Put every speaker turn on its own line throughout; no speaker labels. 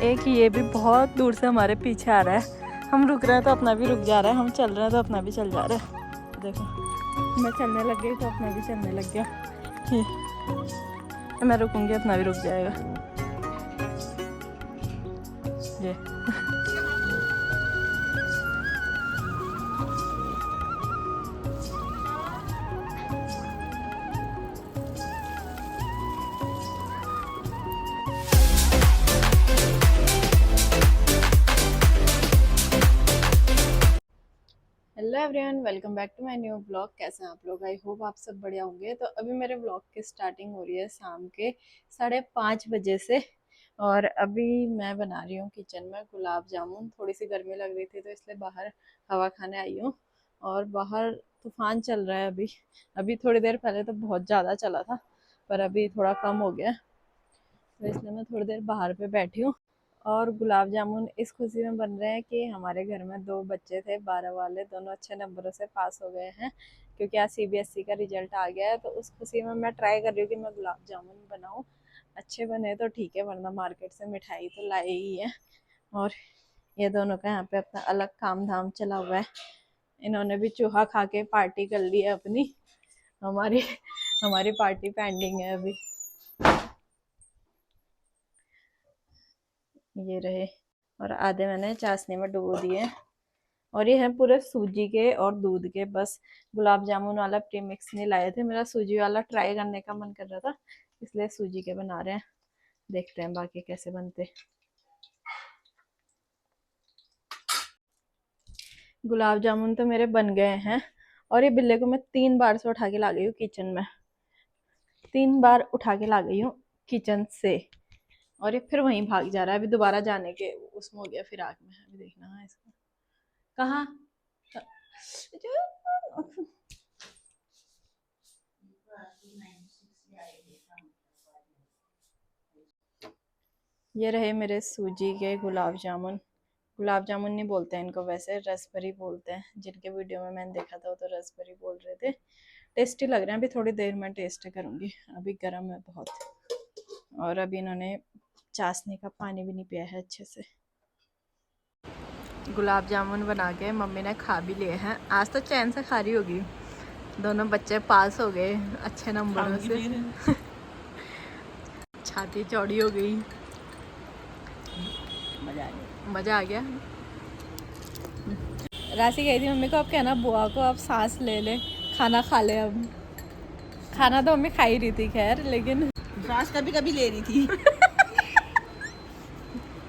एक ये भी बहुत दूर से हमारे पीछे आ रहा है। हम रुक रहे हैं तो अपना भी रुक जा रहा है, हम चल रहे हैं तो अपना भी चल जा रहा है। देखो मैं चलने लग गई तो अपना भी चलने लग गया। मैं रुकूंगी अपना भी रुक जाएगा ये। Hello everyone, welcome back to my new blog. कैसे हैं आप लोग? आई होप आप सब बढ़िया होंगे। तो अभी मेरे ब्लॉग की स्टार्टिंग हो रही है शाम के 5:30 बजे से। और अभी मैं बना रही हूँ किचन में गुलाब जामुन। थोड़ी सी गर्मी लग रही थी तो इसलिए बाहर हवा खाने आई हूँ। और बाहर तूफान चल रहा है अभी। अभी थोड़ी देर पहले तो बहुत ज़्यादा चला था, पर अभी थोड़ा कम हो गया, तो इसलिए मैं थोड़ी देर बाहर पे बैठी हूँ। और गुलाब जामुन इस खुशी में बन रहे हैं कि हमारे घर में 2 बच्चे थे 12 वाले, दोनों अच्छे नंबरों से पास हो गए हैं, क्योंकि आज सीबीएसई का रिजल्ट आ गया है। तो उस खुशी में मैं ट्राई कर रही हूँ कि मैं गुलाब जामुन बनाऊँ। अच्छे बने तो ठीक है, वरना मार्केट से मिठाई तो लाई ही है। और ये दोनों का यहाँ पे अपना अलग काम धाम चला हुआ है। इन्होंने भी चूहा खा के पार्टी कर ली है अपनी। हमारी हमारी पार्टी पेंडिंग है अभी। ये रहे, और आधे मैंने चाशनी में डुबो दिए। और ये है पूरे सूजी के और दूध के। बस गुलाब जामुन वाला प्रीमिक्स नहीं लाए थे, मेरा सूजी वाला ट्राई करने का मन कर रहा था, इसलिए सूजी के बना रहे हैं। देखते हैं बाकी कैसे बनते। गुलाब जामुन तो मेरे बन गए हैं। और ये बिल्ले को मैं 3 बार से उठा के ला गई हूँ किचन में, 3 बार उठा के ला गई हूँ किचन से। और ये फिर वहीं भाग जा रहा है। अभी दोबारा जाने के उसमें हो गया फिराक में। अभी देखना है इसको कहाँ। ये रहे मेरे सूजी के गुलाब जामुन। गुलाब जामुन नहीं बोलते हैं इनको, वैसे रसभरी बोलते हैं। जिनके वीडियो में मैंने देखा था वो तो रसभरी बोल रहे थे। टेस्टी लग रहे हैं। अभी थोड़ी देर में टेस्ट करूँगी, अभी गर्म है बहुत। और अभी इन्होंने चाशनी का पानी भी नहीं पिया है अच्छे से। गुलाब जामुन बना के मम्मी ने खा भी लिए हैं। आज तो चैन से खा रही होगी। दोनों बच्चे पास हो गए अच्छे नंबरों से। छाती चौड़ी हो गई। मज़ा आ गया। राशि कही थी मम्मी को, अब कहना बुआ को अब सांस ले ले, खाना खा ले। अब खाना तो मम्मी खा ही रही थी खैर, लेकिन
सांस कभी कभी ले रही थी।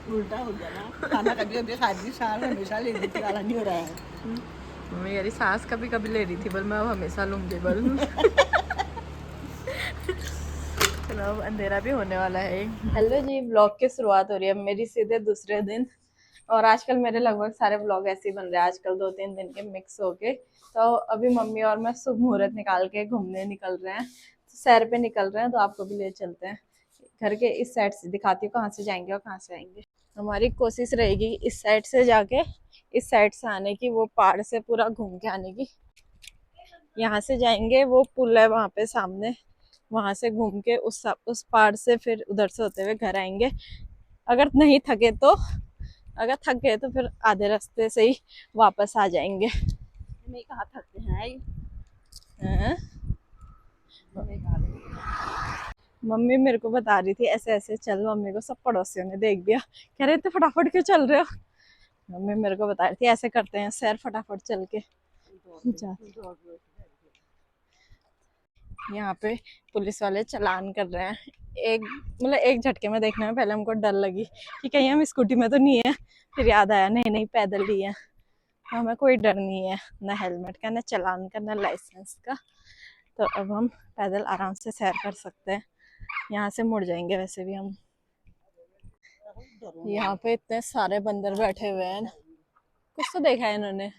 उल्टा हो गया ना, खाना कभी कभी खा रही थी, सांस हमेशा ले रही थी। नहीं हो रहा है।
मम्मी यारी सांस कभी कभी ले रही थी, बोल मैं अब हमेशा लूँगी बोल। चलो अब अंधेरा भी होने वाला है। हेलो जी, ब्लॉग की शुरुआत हो रही है मेरी सीधे दूसरे दिन। और आजकल मेरे लगभग सारे ब्लॉग ऐसे ही बन रहे हैं आजकल, 2-3 दिन के मिक्स होके। तो अभी मम्मी और मैं शुभ मुहूर्त निकाल के घूमने निकल रहे हैं, सैर पे निकल रहे हैं। तो आपको भी ले चलते हैं। घर के इस साइड से दिखाती हूँ कहाँ से जाएंगे और कहाँ से आएंगे। हमारी कोशिश रहेगी इस साइड से जाके इस साइड से आने की, वो पहाड़ से पूरा घूम के आने की। यहाँ से जाएंगे, वो पुल है वहाँ पे सामने, वहां से घूम के उस पहाड़ से फिर उधर से होते हुए घर आएंगे। अगर नहीं थके तो, अगर थक गए तो फिर आधे रास्ते से ही वापस आ जाएंगे।
नहीं कहाँ थकते हैं।
हाँ? मम्मी मेरे को बता रही थी ऐसे ऐसे चल, मम्मी को सब पड़ोसियों ने देख दिया, कह रहे थे फटाफट क्यों चल रहे हो। मम्मी मेरे को बता रही थी ऐसे करते हैं सैर, फटाफट चल के जा। यहाँ पे पुलिस वाले चालान कर रहे हैं। एक झटके में देखने में पहले हमको डर लगी कि कहीं हम स्कूटी में तो नहीं है, फिर याद आया नहीं नहीं पैदल ही है। तो हमें कोई डर नहीं है, ना हेलमेट का, ना चालान का, ना लाइसेंस का। तो अब हम पैदल आराम से सैर कर सकते हैं। यहाँ से मुड़ जाएंगे वैसे भी हम। यहाँ पे इतने सारे बंदर बैठे हुए हैं, कुछ तो देखा है इन्होंने,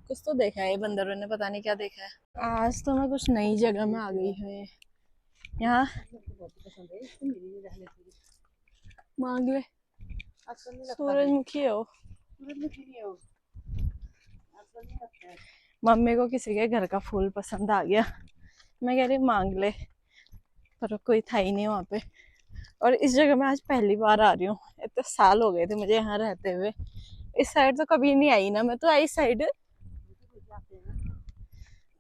कुछ तो देखा है बंदरों ने, पता नहीं क्या देखा है। आज तो मैं कुछ नई जगह में आ गई हूँ। यहाँ मांग ले, सूरजमुखी है वो। मम्मी को किसी के घर का फूल पसंद आ गया, मैं कह रही मांग ले। पर कोई था ही नहीं वहाँ पे। और इस जगह मैं आज पहली बार आ रही हूँ, इतने साल हो गए थे मुझे यहाँ रहते हुए। इस साइड तो कभी नहीं आई ना मैं, तो आई साइड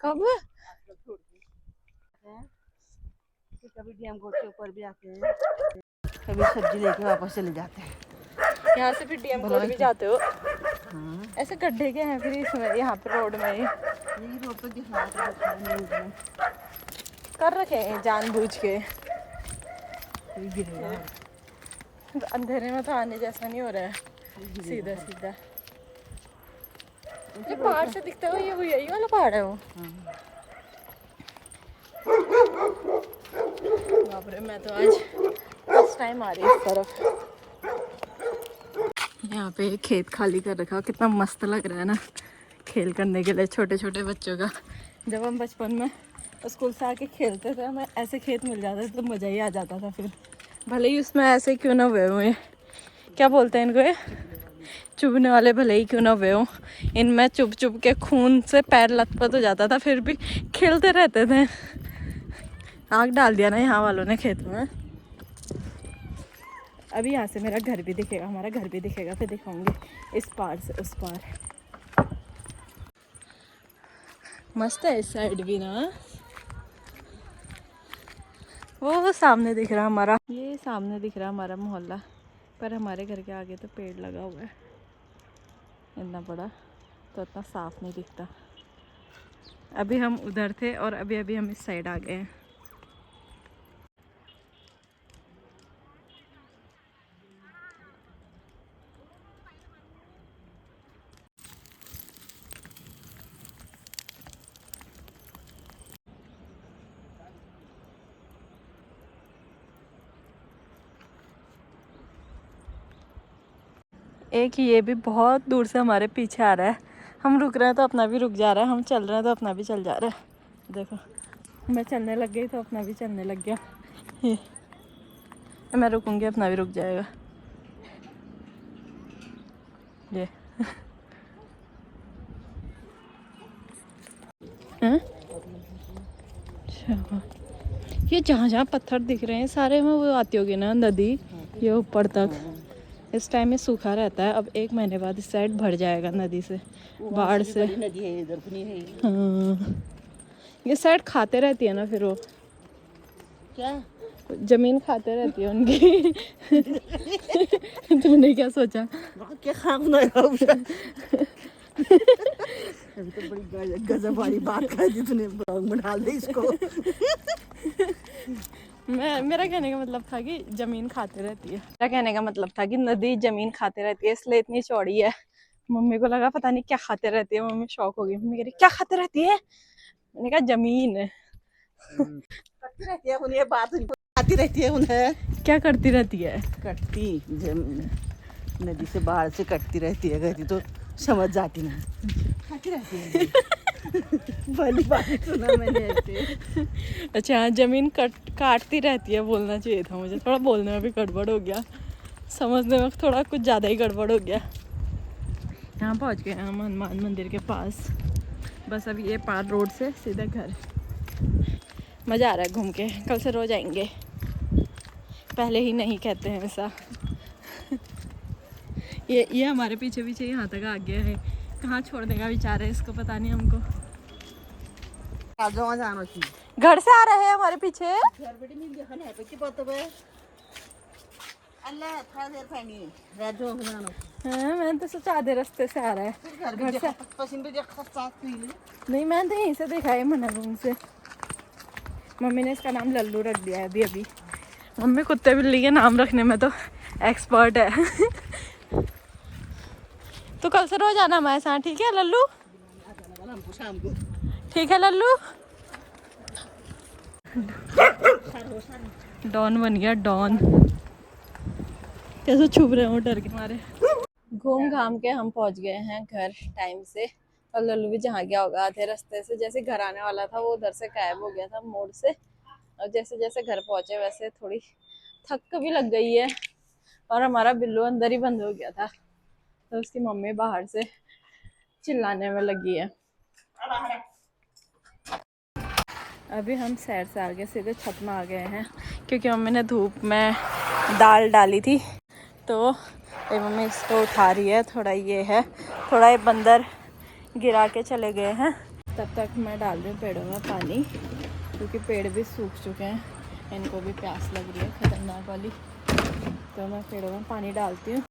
कब।
कभी डीएम कोर्ट के ऊपर भी आते हैं, कभी सब्जी लेके वापस चले जाते हैं।
यहाँ से फिर डीएम कोर्ट भी जाते हो?
हाँ,
ऐसे गड्ढे के हैं फिर इसमें, यहाँ पे रोड में ही
यही रोड पर दिखा रखा है,
कर रखे हैं जानबूझ के।
कोई गिरेगा।
तो अंधेरे में तो आने जैसा नहीं हो रहा है, सीधा सीधा। ये पहाड़ से दिखता है ये, वो यही वाला पहाड़ है वो। बाप रे, मैं तो आज फर्स्ट टाइम आ रही हूँ इस तरफ। यहाँ पे एक खेत खाली कर रखा, कितना मस्त लग रहा है ना खेल करने के लिए छोटे छोटे बच्चों का। जब हम बचपन में स्कूल से आके खेलते थे, हमें ऐसे खेत मिल जाते थे तो मज़ा ही आ जाता था। फिर भले ही उसमें ऐसे क्यों ना हुए हुए, क्या बोलते हैं इनको, ये चुभने वाले भले ही क्यों ना हुए हों, इनमें चुभ चुभ के खून से पैर लथपथ हो जाता था, फिर भी खेलते रहते थे। आग डाल दिया ना यहाँ वालों ने खेत में। अभी यहाँ से मेरा घर भी दिखेगा, हमारा घर भी दिखेगा, फिर दिखाऊंगी इस पार से उस पार। मस्त है इस साइड भी ना। वो सामने दिख रहा हमारा, ये सामने दिख रहा हमारा मोहल्ला, पर हमारे घर के आगे तो पेड़ लगा हुआ है इतना बड़ा, तो इतना साफ नहीं दिखता। अभी हम उधर थे और अभी अभी हम इस साइड आ गए हैं। एक ये भी बहुत दूर से हमारे पीछे आ रहा है, हम रुक रहे हैं तो अपना भी रुक जा रहा है, हम चल रहे हैं तो अपना भी चल जा रहा है। देखो मैं चलने लग गई तो अपना भी चलने लग गया। ये मैं रुकूंगी अपना भी रुक जाएगा। ये हैं? अच्छा, ये जहाँ जहाँ पत्थर दिख रहे हैं सारे में वो आती होगी ना नदी, ये ऊपर तक। इस टाइम में सूखा रहता है, अब 1 महीने बाद इस साइड भर जाएगा नदी से, बाढ़ से।
नदी है इधर नहीं है।
हाँ, ये साइड खाते रहती है ना फिर वो,
क्या
जमीन खाते रहती है उनकी। तुमने क्या सोचा?
क्या खाना है अभी तो बड़ी गजब वाली बात कर दी तूने, ब्लॉग में डाल दे इसको।
मेरा कहने का मतलब था कि जमीन खाते रहती है, मेरा कहने का मतलब था कि नदी जमीन खाते रहती है, इसलिए इतनी चौड़ी है। मम्मी को लगा पता नहीं क्या खाते रहती है, मम्मी शौक हो गई, मम्मी कह रही क्या खाते रहती है, मैंने कहा जमीन।
करती रहती है उन्हें बात, आती रहती है उन्हें।
क्या करती रहती है?
कटती नदी से बाहर से कटती रहती है, कहती तो समझ जाती ना, कटती रहती है। भली बात सुना मैंने ऐसे।
अच्छा हाँ, जमीन काटती रहती है बोलना चाहिए था मुझे, थोड़ा बोलने में भी गड़बड़ हो गया, समझने में थोड़ा कुछ ज़्यादा ही गड़बड़ हो गया। यहाँ पहुँच गए हम हनुमान मंदिर के पास, बस अभी ये पार रोड से सीधा घर। मज़ा आ रहा है घूम के, कल से रोज़ आएंगे, पहले ही नहीं कहते हैं ऐसा। ये हमारे पीछे पीछे यहाँ तक आ गया है, कहाँ छोड़ने का विचार है इसको पता नहीं हमको। घर से आ रहे हैं हमारे पीछे। हाँ, मैंने तो सोचा आधे रास्ते से आ रहा है घर से। नहीं मैंने तो यहीं से देखा है मना रूम से। मम्मी ने इसका नाम लल्लू रख दिया है अभी अभी। मम्मी कुत्ते बिल्ली के नाम रखने में तो एक्सपर्ट है। तो कल से रोज आना हमारे साथ, ठीक है लल्लू? ठीक है लल्लू। डॉन बन गया डॉन, कैसे छुप रहे हो डर के मारे। घूम घाम के हम पहुंच गए हैं घर टाइम से, और लल्लू भी जहाँ गया होगा आधे रास्ते से, जैसे घर आने वाला था वो उधर से गायब हो गया था मोड़ से, और जैसे जैसे घर पहुंचे वैसे थोड़ी थक भी लग गई है, और हमारा बिल्लू अंदर ही बंद हो गया था, तो उसकी मम्मी बाहर से चिल्लाने में लगी है। अभी हम सैर से आगे सीधे छत में आ गए हैं क्योंकि मम्मी ने धूप में दाल डाली थी, तो ये मम्मी इसको उठा रही है। थोड़ा ये है, थोड़ा ये बंदर गिरा के चले गए हैं। तब तक मैं डाल रही हूँ पेड़ों में पानी, क्योंकि पेड़ भी सूख चुके हैं, इनको भी प्यास लग रही है खतरनाक वाली। तो मैं पेड़ों में पानी डालती हूँ।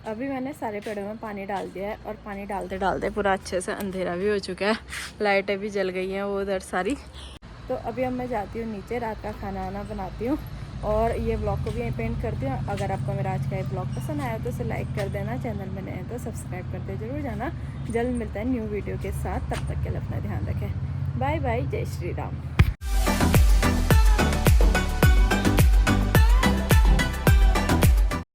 अभी मैंने सारे पेड़ों में पानी डाल दिया है और पानी डालते डालते पूरा अच्छे से अंधेरा भी हो चुका है, लाइटें भी जल गई हैं वो उधर सारी। तो अभी अब मैं जाती हूँ नीचे, रात का खाना वाना बनाती हूँ और ये ब्लॉग को भी यहीं पेंट करती हूँ। अगर आपको मेरा आज का ये ब्लॉग पसंद आया तो उसे लाइक कर देना, चैनल में नए हैं तो सब्सक्राइब करते ज़रूर जाना। जल्द मिलता है न्यू वीडियो के साथ, तब तक के लिए अपना ध्यान रखें। बाय बाय, जय श्री राम।